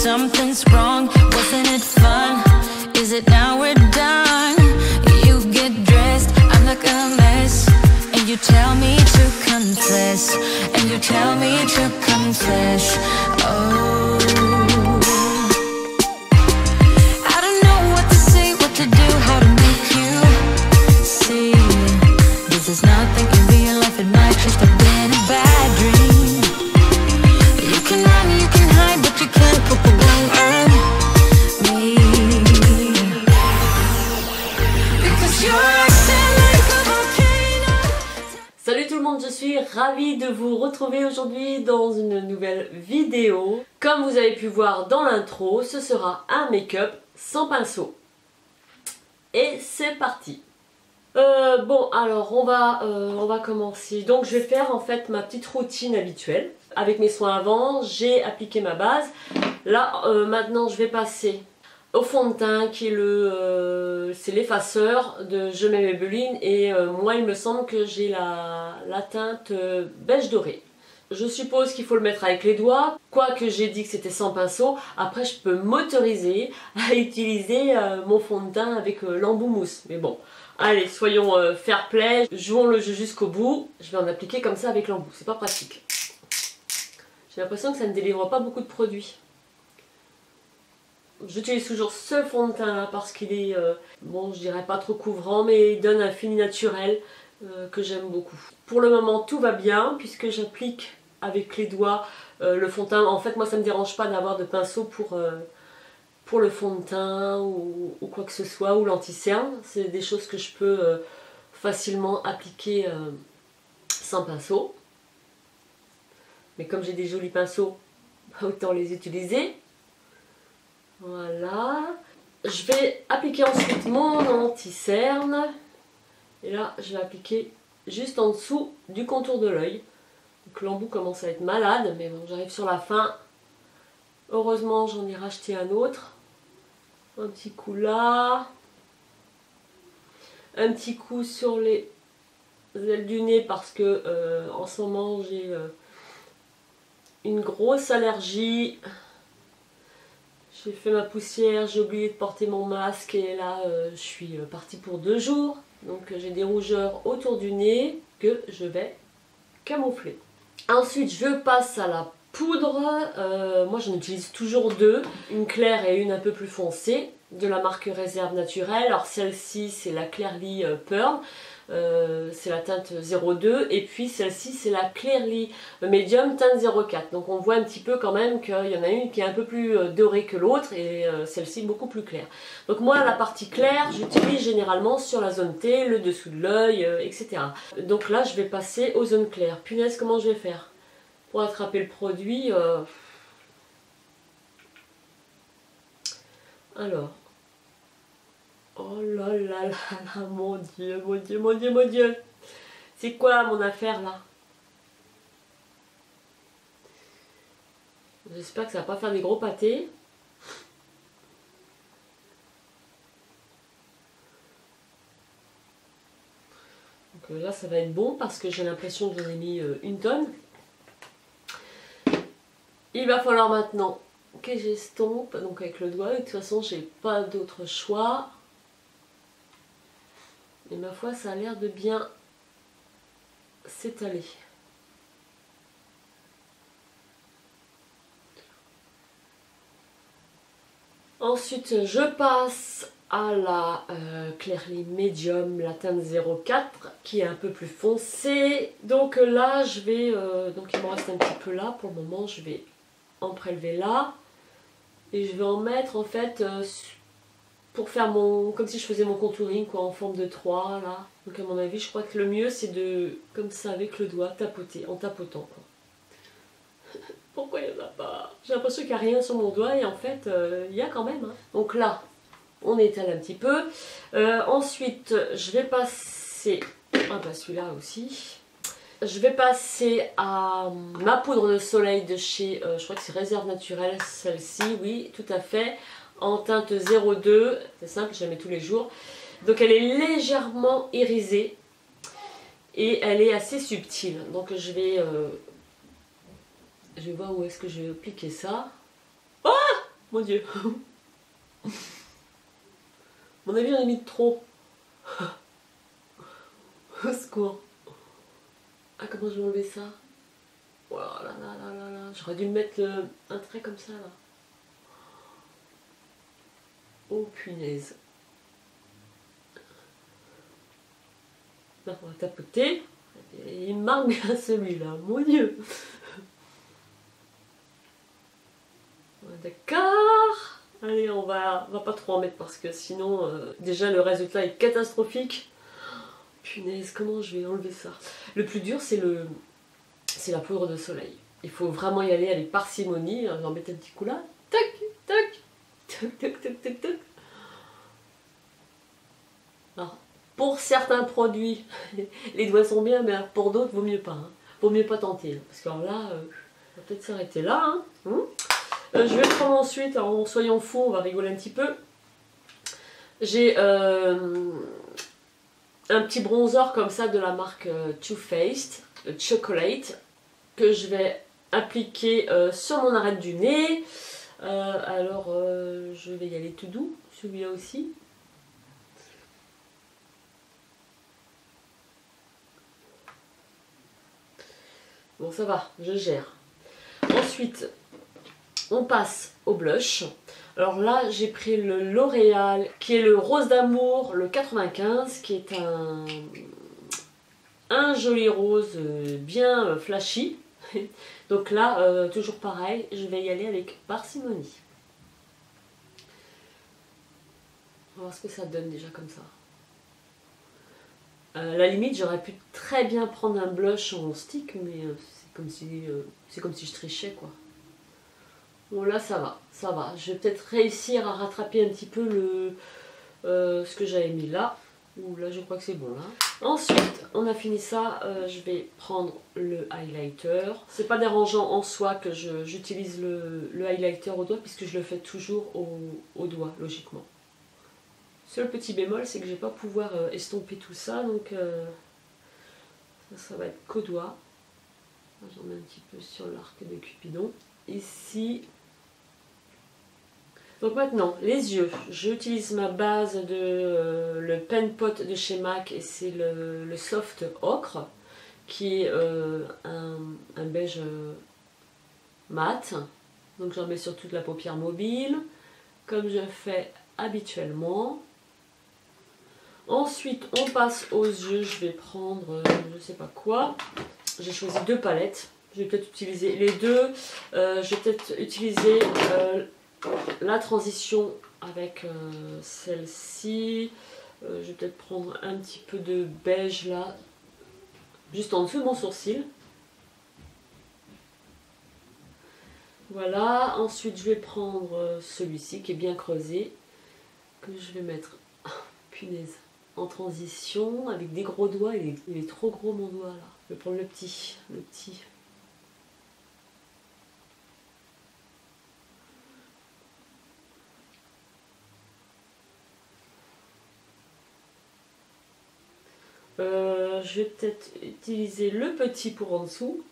something's wrong. Wasn't it fun? Is it now we're done? You get dressed, I'm like a mess, and you tell me to confess, and you tell me to confess. Oh, I don't know what to say, what to do, how to make you see. This is nothing in real life, it might just have been a bad dream. You can run, you can hide, but you can't put the blame on me, because you're acting like a volcano. Salut tout le monde, je suis ravie de vous retrouver aujourd'hui dans une nouvelle vidéo. Comme vous avez pu voir dans l'intro, ce sera un make-up sans pinceau. Et c'est parti. Bon, alors on va commencer. Donc je vais faire en fait ma petite routine habituelle. Avec mes soins avant, j'ai appliqué ma base. Là, maintenant je vais passer au fond de teint qui est c'est l'effaceur de Je m'aime Maybelline. Et moi il me semble que j'ai la teinte beige doré. Je suppose qu'il faut le mettre avec les doigts, quoique j'ai dit que c'était sans pinceau. Après je peux m'autoriser à utiliser mon fond de teint avec l'embout mousse. Mais bon, allez, soyons fair play, jouons le jeu jusqu'au bout. Je vais en appliquer comme ça avec l'embout, c'est pas pratique. J'ai l'impression que ça ne délivre pas beaucoup de produits. J'utilise toujours ce fond de teint là parce qu'il est, bon je dirais pas trop couvrant, mais il donne un fini naturel que j'aime beaucoup. Pour le moment tout va bien puisque j'applique avec les doigts le fond de teint. En fait moi ça me dérange pas d'avoir de pinceau pour le fond de teint ou quoi que ce soit, ou l'anti-cerne. C'est des choses que je peux facilement appliquer sans pinceau. Mais comme j'ai des jolis pinceaux, autant les utiliser. Voilà. Je vais appliquer ensuite mon anti-cerne. Et là, je vais appliquer juste en dessous du contour de l'œil. Donc l'embout commence à être malade, mais bon, j'arrive sur la fin. Heureusement, j'en ai racheté un autre. Un petit coup là. Un petit coup sur les ailes du nez parce que en ce moment, j'ai une grosse allergie. J'ai fait ma poussière, j'ai oublié de porter mon masque et là je suis partie pour 2 jours. Donc j'ai des rougeurs autour du nez que je vais camoufler. Ensuite je passe à la poudre. Moi j'en utilise toujours 2, une claire et une un peu plus foncée, de la marque Réserve Naturelle. Alors celle-ci c'est la Clearly Pearl. C'est la teinte 02 et puis celle-ci c'est la Clearly Medium teinte 04. Donc on voit un petit peu quand même qu'il y en a une qui est un peu plus dorée que l'autre et celle-ci beaucoup plus claire. Donc moi la partie claire j'utilise généralement sur la zone T, le dessous de l'œil, etc. Donc là je vais passer aux zones claires. Punaise, comment je vais faire pour attraper le produit Alors, oh là là là là, mon Dieu, mon Dieu, mon Dieu, mon Dieu. C'est quoi mon affaire là? J'espère que ça va pas faire des gros pâtés. Donc là ça va être bon parce que j'ai l'impression que j'en ai mis une tonne. Il va falloir maintenant que j'estompe, donc avec le doigt. De toute façon j'ai pas d'autre choix. Et ma foi, ça a l'air de bien s'étaler. Ensuite, je passe à la Clearly Medium, la teinte 04, qui est un peu plus foncée. Donc là, je vais... donc il me reste un petit peu là. Pour le moment, je vais en prélever là. Et je vais en mettre en fait... pour faire comme si je faisais mon contouring quoi, en forme de 3 là. Donc à mon avis je crois que le mieux c'est de, comme ça avec le doigt, tapoter, en tapotant quoi. Pourquoi il n'y en a pas? J'ai l'impression qu'il n'y a rien sur mon doigt et en fait il y a quand même. Hein. Donc là on étale un petit peu. Ensuite je vais passer, ah bah celui-là aussi. Je vais passer à ma poudre de soleil de chez, je crois que c'est Réserve Naturelle, celle-ci, oui tout à fait. En teinte 02, c'est simple, je la mets tous les jours. Donc elle est légèrement irisée et elle est assez subtile. Donc je vais voir où est-ce que je vais appliquer ça. Oh! Mon Dieu. Mon avis, j'en ai mis trop. Au secours. Ah, comment je vais enlever ça? Oh là là là là là. J'aurais dû me mettre un trait comme ça, là. Oh, punaise. Là, on va tapoter. Il me marque bien celui-là. Mon Dieu. D'accord. Allez, on va pas trop en mettre parce que sinon, déjà, le résultat est catastrophique. Punaise, comment je vais enlever ça? Le plus dur, c'est la poudre de soleil. Il faut vraiment y aller avec parcimonie. En mettre un petit coup là. Tac, tac, tac, tac, tac, tac, tac. Alors, pour certains produits, les doigts sont bien, mais pour d'autres, vaut mieux pas. Hein. Vaut mieux pas tenter. Hein, parce que alors là, on va peut-être s'arrêter là. Hein. Je vais prendre ensuite, en soyons fous, on va rigoler un petit peu. J'ai un petit bronzer comme ça de la marque Too Faced, Chocolate, que je vais appliquer sur mon arête du nez. Alors, je vais y aller tout doux, celui-là aussi. Bon, ça va, je gère. Ensuite, on passe au blush. Alors là, j'ai pris le L'Oréal, qui est le Rose d'amour, le 95, qui est un joli rose bien flashy. Donc là, toujours pareil, je vais y aller avec parcimonie. On va voir ce que ça donne déjà comme ça. À la limite, j'aurais pu très bien prendre un blush en stick, mais c'est comme si je trichais, quoi. Bon, là, ça va, ça va. Je vais peut-être réussir à rattraper un petit peu ce que j'avais mis là. Ouh, là, je crois que c'est bon, là. Ensuite, on a fini ça. Je vais prendre le highlighter. C'est pas dérangeant en soi que j'utilise le highlighter au doigt, puisque je le fais toujours au doigt, logiquement. Seul petit bémol, c'est que je vais pas pouvoir estomper tout ça, donc ça va être qu'au doigt. J'en mets un petit peu sur l'arc de Cupidon. Ici. Donc maintenant, les yeux. J'utilise ma base de le Pen Pot de chez MAC et c'est le Soft Ocre, qui est un beige mat. Donc j'en mets sur toute la paupière mobile, comme je fais habituellement. Ensuite, on passe aux yeux. Je vais prendre, je sais pas quoi. J'ai choisi deux palettes. Je vais peut-être utiliser les deux. Je vais peut-être utiliser la transition avec celle-ci. Je vais peut-être prendre un petit peu de beige là, juste en dessous de mon sourcil. Voilà. Ensuite, je vais prendre celui-ci qui est bien creusé, que je vais mettre, punaise, en transition avec des gros doigts. Il est trop gros mon doigt là. Je vais prendre le petit. Je vais peut-être utiliser le petit pour en dessous.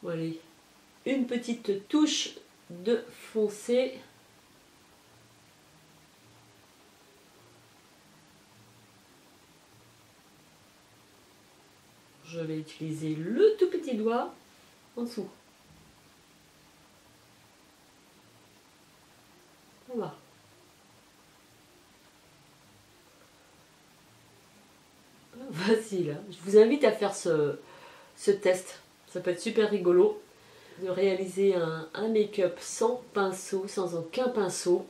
Voilà. Une petite touche de foncé. Je vais utiliser le tout petit doigt en dessous. Voilà. Facile. Je vous invite à faire ce test. Ça peut être super rigolo de réaliser un make-up sans pinceau, sans aucun pinceau.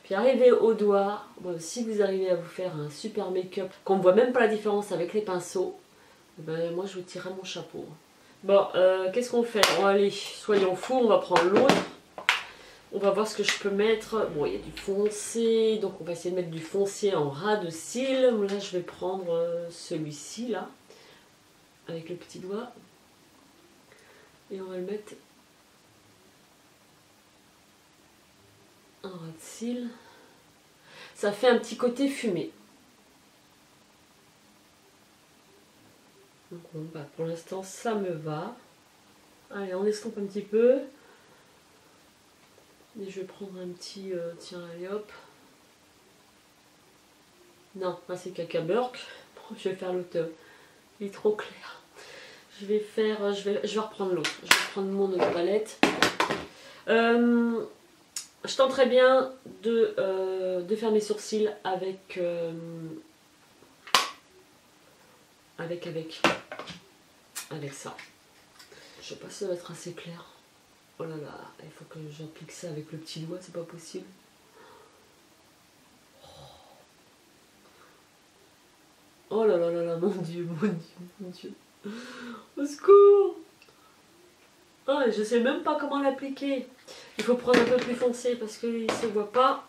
Puis arriver au doigt, bon, si vous arrivez à vous faire un super make-up, qu'on ne voit même pas la différence avec les pinceaux, ben, moi je vous tirerai mon chapeau. Bon, qu'est-ce qu'on fait? Bon, allez, soyons fous, on va prendre l'autre. On va voir ce que je peux mettre. Bon, il y a du foncé, donc on va essayer de mettre du foncé en ras de cils. Là, je vais prendre celui-ci, là, avec le petit doigt. Et on va le mettre en ras de cils. Ça fait un petit côté fumé. Donc bon, bah, pour l'instant ça me va. Allez, on estompe un petit peu. Et je vais prendre un petit... tiens, allez hop. Non, là c'est caca burk. Je vais faire l'autre. Il est trop clair. Je vais reprendre l'autre. Je vais prendre mon autre palette. Je tenterai bien de faire mes sourcils avec ça. Je sais pas si ça va être assez clair. Oh là là, il faut que j'applique ça avec le petit doigt, c'est pas possible. Oh là là là là, mon dieu, mon dieu, mon dieu. Au secours! Oh, je sais même pas comment l'appliquer. Il faut prendre un peu plus foncé parce qu'il ne se voit pas.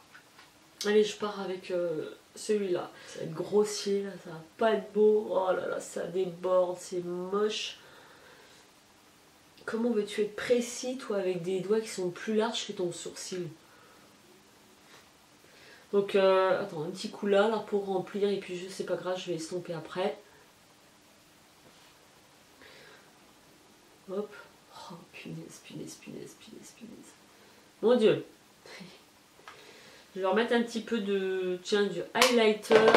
Allez, je pars avec celui-là. Ça va être grossier, là, ça va pas être beau. Oh là là, ça déborde, c'est moche. Comment veux-tu être précis, toi, avec des doigts qui sont plus larges que ton sourcil? Donc, attends, un petit coup là pour remplir. Et puis, je sais pas grave, je vais estomper après. Hop. Oh, punaise, punaise, punaise, punaise, punaise. Mon dieu. Je vais remettre un petit peu du highlighter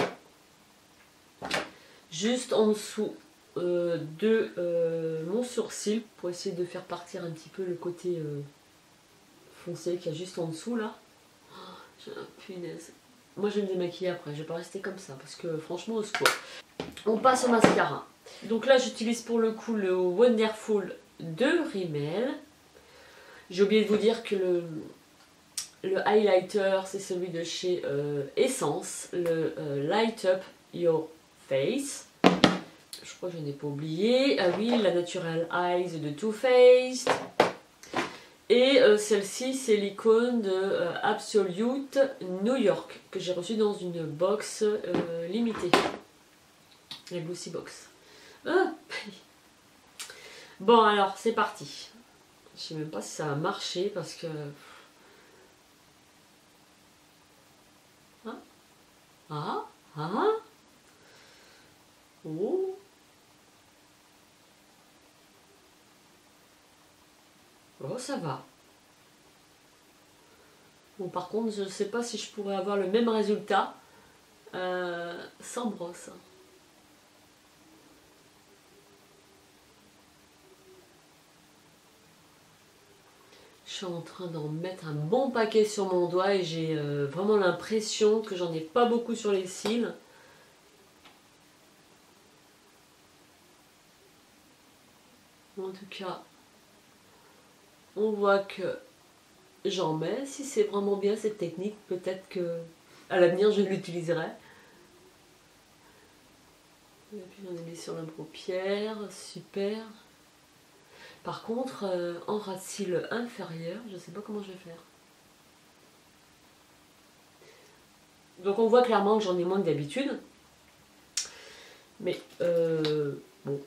juste en dessous de mon sourcil pour essayer de faire partir un petit peu le côté foncé qu'il y a juste en dessous là. Oh, punaise. Moi je vais me démaquiller après, je vais pas rester comme ça parce que franchement au secours. On passe au mascara. Donc là j'utilise pour le coup le Wonderful de Rimmel. J'ai oublié de vous dire que le highlighter c'est celui de chez Essence, le Light Up Your Face. Je crois que je n'ai pas oublié. Ah oui, la Natural Eyes de Too Faced. Et celle-ci c'est l'icône de Absolute New York que j'ai reçue dans une box limitée. La Glossy Box. Ah. Bon alors c'est parti. Je sais même pas si ça a marché parce que... Ah, ah, oh. Oh, ça va. Bon, par contre, je ne sais pas si je pourrais avoir le même résultat sans brosse. Je suis en train d'en mettre un bon paquet sur mon doigt et j'ai vraiment l'impression que j'en ai pas beaucoup sur les cils. En tout cas, on voit que j'en mets. Si c'est vraiment bien cette technique, peut-être que à l'avenir je l'utiliserai. Et puis j'en ai mis sur la paupière, super. Par contre, en ras de cils inférieur, je ne sais pas comment je vais faire. Donc on voit clairement que j'en ai moins que d'habitude. Mais bon,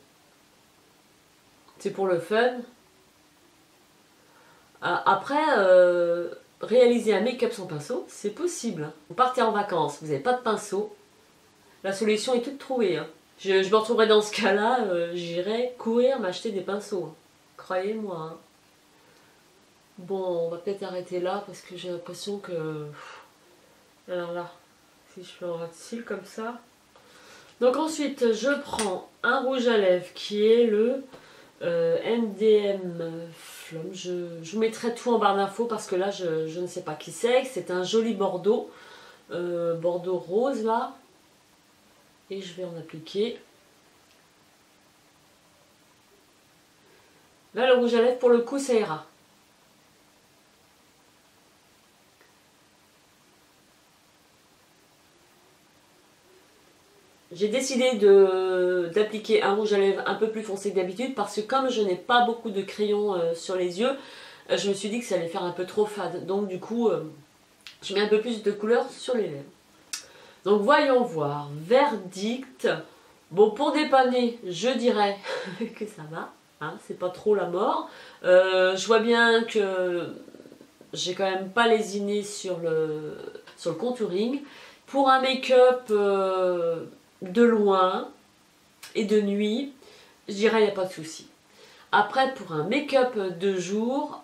c'est pour le fun. Après, réaliser un make-up sans pinceau, c'est possible. Vous partez en vacances, vous n'avez pas de pinceau, la solution est toute trouvée. Hein. Je me retrouverai dans ce cas-là, j'irai courir m'acheter des pinceaux. Hein. Croyez-moi. Hein. Bon, on va peut-être arrêter là parce que j'ai l'impression que... Alors là, si je fais un ras de cils comme ça... Donc ensuite, je prends un rouge à lèvres qui est le MDM Flamme. Je vous mettrai tout en barre d'infos parce que là, je ne sais pas qui c'est. C'est un joli bordeaux, bordeaux rose là. Et je vais en appliquer. Là, le rouge à lèvres, pour le coup, ça ira. J'ai décidé d'appliquer un rouge à lèvres un peu plus foncé que d'habitude parce que comme je n'ai pas beaucoup de crayons sur les yeux, je me suis dit que ça allait faire un peu trop fade. Donc du coup, je mets un peu plus de couleur sur les lèvres. Donc voyons voir. Verdict. Bon, pour dépanner, je dirais que ça va. Hein, c'est pas trop la mort. Je vois bien que j'ai quand même pas lésiné sur le contouring. Pour un make-up... de loin et de nuit, je dirais il n'y a pas de souci. Après, pour un make-up de jour,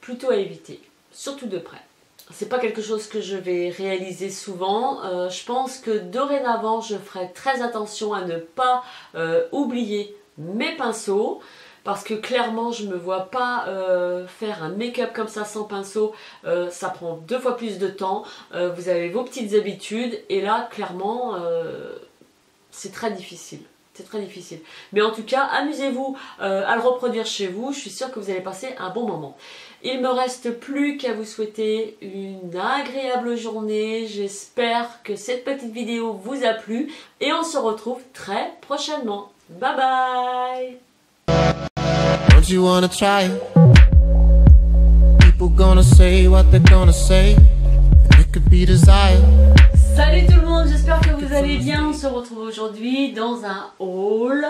plutôt à éviter, surtout de près. C'est pas quelque chose que je vais réaliser souvent. Je pense que dorénavant, je ferai très attention à ne pas oublier mes pinceaux. Parce que clairement, je ne me vois pas faire un make-up comme ça sans pinceau. Ça prend 2 fois plus de temps. Vous avez vos petites habitudes. Et là, clairement, c'est très difficile. C'est très difficile. Mais en tout cas, amusez-vous à le reproduire chez vous. Je suis sûre que vous allez passer un bon moment. Il me reste plus qu'à vous souhaiter une agréable journée. J'espère que cette petite vidéo vous a plu. Et on se retrouve très prochainement. Bye bye! Don't you wanna try it? People gonna say what they're gonna say. It could be desire. Salut tout le monde, j'espère que vous allez bien. On se retrouve aujourd'hui dans un haul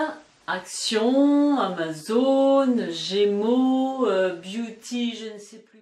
Action, Amazon, Gémeaux, Beauty, je ne sais plus.